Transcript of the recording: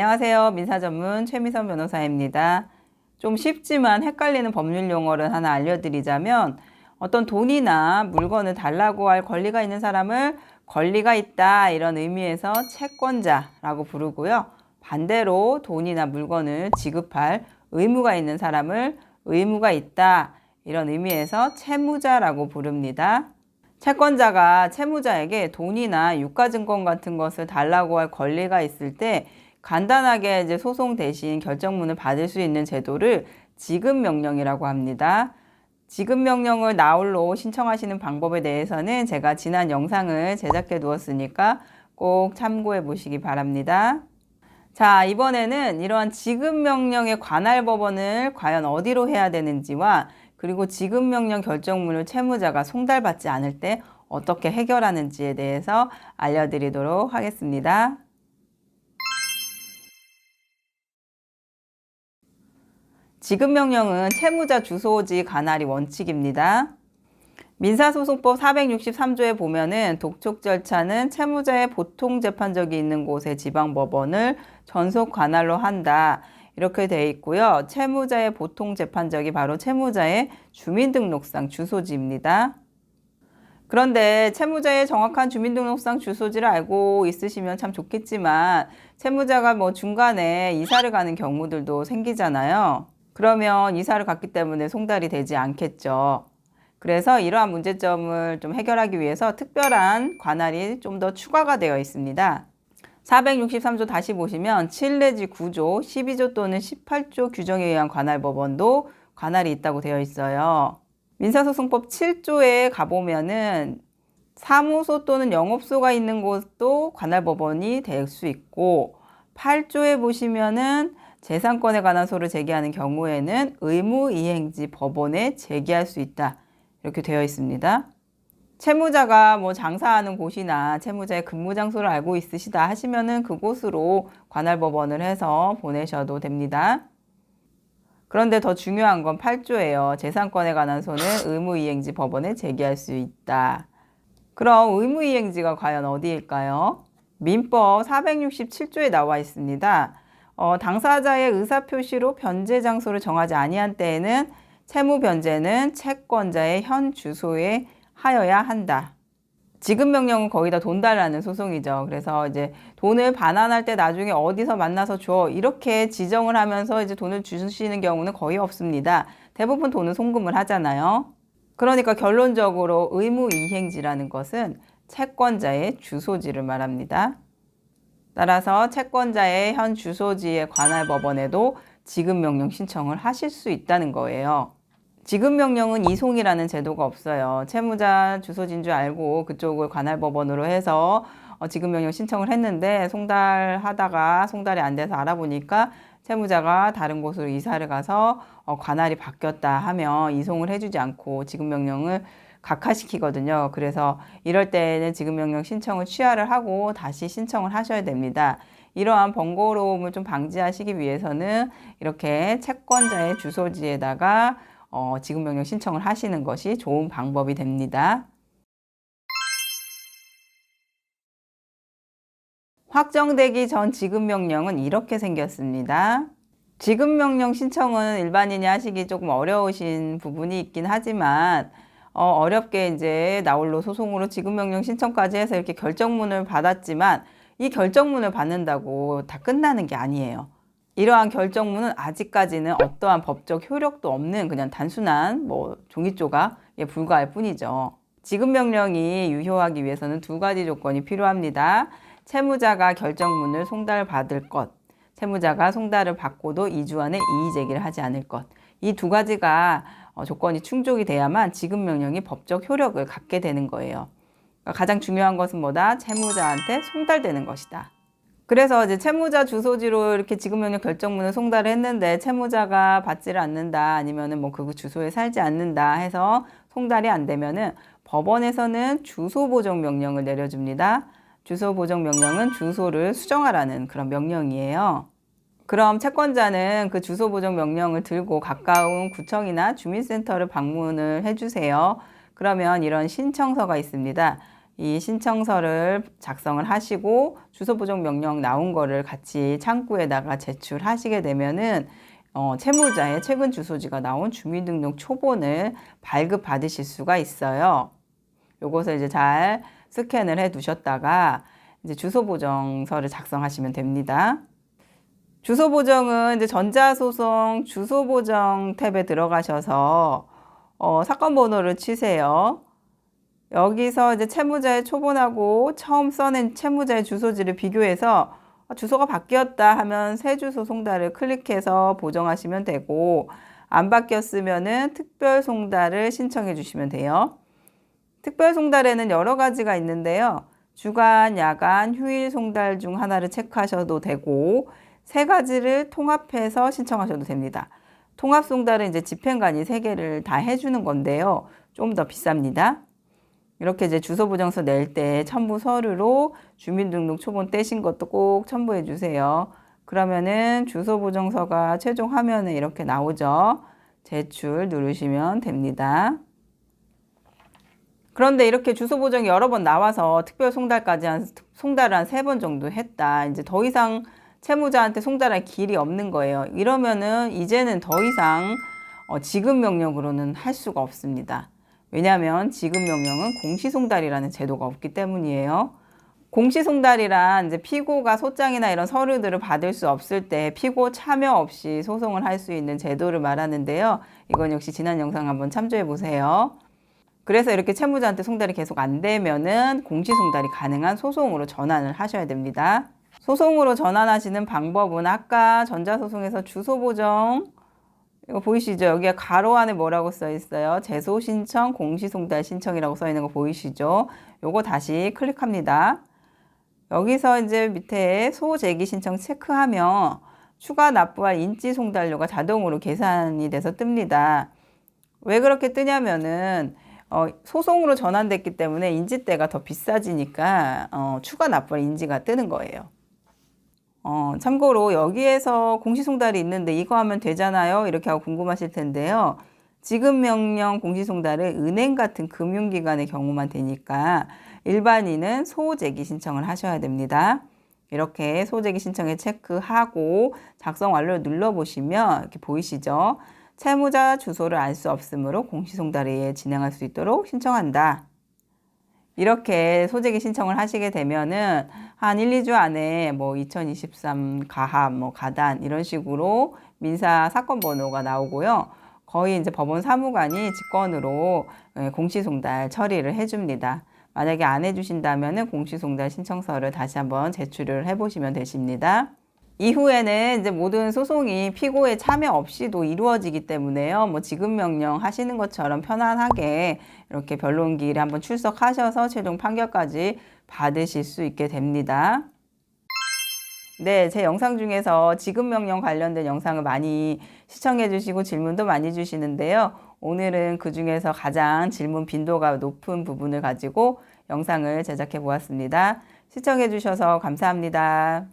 안녕하세요. 민사전문 최미선 변호사입니다. 좀 쉽지만 헷갈리는 법률 용어를 하나 알려드리자면 어떤 돈이나 물건을 달라고 할 권리가 있는 사람을 권리가 있다 이런 의미에서 채권자라고 부르고요. 반대로 돈이나 물건을 지급할 의무가 있는 사람을 의무가 있다 이런 의미에서 채무자라고 부릅니다. 채권자가 채무자에게 돈이나 유가증권 같은 것을 달라고 할 권리가 있을 때 간단하게 이제 소송 대신 결정문을 받을 수 있는 제도를 지급명령이라고 합니다. 지급명령을 나홀로 신청하시는 방법에 대해서는 제가 지난 영상을 제작해 두었으니까 꼭 참고해 보시기 바랍니다. 자, 이번에는 이러한 지급명령의 관할 법원을 과연 어디로 해야 되는지와 그리고 지급명령 결정문을 채무자가 송달받지 않을 때 어떻게 해결하는지에 대해서 알려드리도록 하겠습니다. 지급명령은 채무자 주소지 관할이 원칙입니다. 민사소송법 463조에 보면은 독촉 절차는 채무자의 보통 재판적이 있는 곳의 지방법원을 전속 관할로 한다. 이렇게 되어 있고요. 채무자의 보통 재판적이 바로 채무자의 주민등록상 주소지입니다. 그런데 채무자의 정확한 주민등록상 주소지를 알고 있으시면 참 좋겠지만 채무자가 중간에 이사를 가는 경우들도 생기잖아요. 그러면 이사를 갔기 때문에 송달이 되지 않겠죠. 그래서 이러한 문제점을 좀 해결하기 위해서 특별한 관할이 좀 더 추가가 되어 있습니다. 463조 다시 보시면 7 내지 9조, 12조 또는 18조 규정에 의한 관할법원도 관할이 있다고 되어 있어요. 민사소송법 7조에 가보면은 사무소 또는 영업소가 있는 곳도 관할법원이 될 수 있고 8조에 보시면은 재산권에 관한 소를 제기하는 경우에는 의무이행지 법원에 제기할 수 있다. 이렇게 되어 있습니다. 채무자가 장사하는 곳이나 채무자의 근무 장소를 알고 있으시다 하시면은 그곳으로 관할법원을 해서 보내셔도 됩니다. 그런데 더 중요한 건 8조예요. 재산권에 관한 소는 의무이행지 법원에 제기할 수 있다. 그럼 의무이행지가 과연 어디일까요? 민법 467조에 나와 있습니다. 당사자의 의사표시로 변제 장소를 정하지 아니한 때에는 채무 변제는 채권자의 현 주소에 하여야 한다. 지급명령은 거의 다 돈 달라는 소송이죠. 그래서 이제 돈을 반환할 때 나중에 어디서 만나서 줘 이렇게 지정을 하면서 이제 돈을 주시는 경우는 거의 없습니다. 대부분 돈은 송금을 하잖아요. 그러니까 결론적으로 의무이행지라는 것은 채권자의 주소지를 말합니다. 따라서 채권자의 현 주소지의 관할 법원에도 지급명령 신청을 하실 수 있다는 거예요. 지급명령은 이송이라는 제도가 없어요. 채무자 주소지인 줄 알고 그쪽을 관할법원으로 해서 지급명령 신청을 했는데 송달하다가 송달이 안 돼서 알아보니까 채무자가 다른 곳으로 이사를 가서 관할이 바뀌었다 하면 이송을 해주지 않고 지급명령을 각하시키거든요. 그래서 이럴 때는 지급명령 신청을 취하를 하고 다시 신청을 하셔야 됩니다. 이러한 번거로움을 좀 방지하시기 위해서는 이렇게 채권자의 주소지에다가 지급명령 신청을 하시는 것이 좋은 방법이 됩니다. 확정되기 전 지급명령은 이렇게 생겼습니다. 지급명령 신청은 일반인이 하시기 조금 어려우신 부분이 있긴 하지만 어렵게 이제 나홀로 소송으로 지급명령 신청까지 해서 이렇게 결정문을 받았지만 이 결정문을 받는다고 다 끝나는 게 아니에요. 이러한 결정문은 아직까지는 어떠한 법적 효력도 없는 그냥 단순한 종이 조각에 불과할 뿐이죠. 지급명령이 유효하기 위해서는 두 가지 조건이 필요합니다. 채무자가 결정문을 송달받을 것, 채무자가 송달을 받고도 2주 안에 이의 제기를 하지 않을 것. 이 두 가지가 조건이 충족이 돼야만 지급명령이 법적 효력을 갖게 되는 거예요. 그러니까 가장 중요한 것은 뭐다? 채무자한테 송달되는 것이다. 그래서 이제 채무자 주소지로 이렇게 지급명령 결정문을 송달을 했는데 채무자가 받지를 않는다 아니면은 그 주소에 살지 않는다 해서 송달이 안 되면은 법원에서는 주소 보정 명령을 내려줍니다. 주소 보정 명령은 주소를 수정하라는 그런 명령이에요. 그럼 채권자는 그 주소 보정 명령을 들고 가까운 구청이나 주민센터를 방문을 해주세요. 그러면 이런 신청서가 있습니다. 이 신청서를 작성을 하시고 주소 보정 명령 나온 거를 같이 창구에다가 제출하시게 되면은 채무자의 최근 주소지가 나온 주민등록 초본을 발급받으실 수가 있어요. 요것을 이제 잘 스캔을 해 두셨다가 이제 주소 보정서를 작성하시면 됩니다. 주소 보정은 이제 전자소송 주소 보정 탭에 들어가셔서 사건 번호를 치세요. 여기서 이제 채무자의 초본하고 처음 써낸 채무자의 주소지를 비교해서 주소가 바뀌었다 하면 새 주소 송달을 클릭해서 보정하시면 되고, 안 바뀌었으면은 특별 송달을 신청해 주시면 돼요. 특별 송달에는 여러 가지가 있는데요. 주간, 야간, 휴일 송달 중 하나를 체크하셔도 되고, 세 가지를 통합해서 신청하셔도 됩니다. 통합 송달은 이제 집행관이 세 개를 다 해주는 건데요. 좀 더 비쌉니다. 이렇게 이제 주소 보정서 낼 때 첨부 서류로 주민등록 초본 떼신 것도 꼭 첨부해 주세요. 그러면은 주소 보정서가 최종 화면에 이렇게 나오죠. 제출 누르시면 됩니다. 그런데 이렇게 주소 보정이 여러 번 나와서 특별 송달까지 송달을 한 3번 정도 했다. 이제 더 이상 채무자한테 송달할 길이 없는 거예요. 이러면은 이제는 더 이상 지급 명령으로는 할 수가 없습니다. 왜냐하면 지급 명령은 공시송달이라는 제도가 없기 때문이에요. 공시송달이란 이제 피고가 소장이나 이런 서류들을 받을 수 없을 때 피고 참여 없이 소송을 할 수 있는 제도를 말하는데요. 이건 역시 지난 영상 한번 참조해 보세요. 그래서 이렇게 채무자한테 송달이 계속 안 되면은 공시송달이 가능한 소송으로 전환을 하셔야 됩니다. 소송으로 전환하시는 방법은 아까 전자소송에서 주소 보정, 이거 보이시죠? 여기에 가로 안에 뭐라고 써 있어요? 제소 신청, 공시송달 신청이라고 써 있는 거 보이시죠? 요거 다시 클릭합니다. 여기서 이제 밑에 소제기 신청 체크하면 추가 납부할 인지 송달료가 자동으로 계산이 돼서 뜹니다. 왜 그렇게 뜨냐면은 소송으로 전환됐기 때문에 인지대가 더 비싸지니까 추가 납부할 인지가 뜨는 거예요. 참고로 여기에서 공시송달이 있는데 이거 하면 되잖아요. 이렇게 하고 궁금하실 텐데요. 지급명령 공시송달은 은행 같은 금융기관의 경우만 되니까 일반인은 소제기 신청을 하셔야 됩니다. 이렇게 소제기 신청에 체크하고 작성 완료를 눌러보시면 이렇게 보이시죠? 채무자 주소를 알 수 없으므로 공시송달에 진행할 수 있도록 신청한다. 이렇게 소제기 신청을 하시게 되면은 한 1, 2주 안에 뭐 2023 가합, 뭐 가단 이런 식으로 민사 사건 번호가 나오고요. 거의 이제 법원 사무관이 직권으로 공시송달 처리를 해줍니다. 만약에 안 해주신다면은 공시송달 신청서를 다시 한번 제출을 해보시면 되십니다. 이후에는 이제 모든 소송이 피고의 참여 없이도 이루어지기 때문에요. 뭐 지급명령 하시는 것처럼 편안하게 이렇게 변론기일에 한번 출석하셔서 최종 판결까지 받으실 수 있게 됩니다. 네, 제 영상 중에서 지급명령 관련된 영상을 많이 시청해 주시고 질문도 많이 주시는데요. 오늘은 그 중에서 가장 질문 빈도가 높은 부분을 가지고 영상을 제작해 보았습니다. 시청해 주셔서 감사합니다.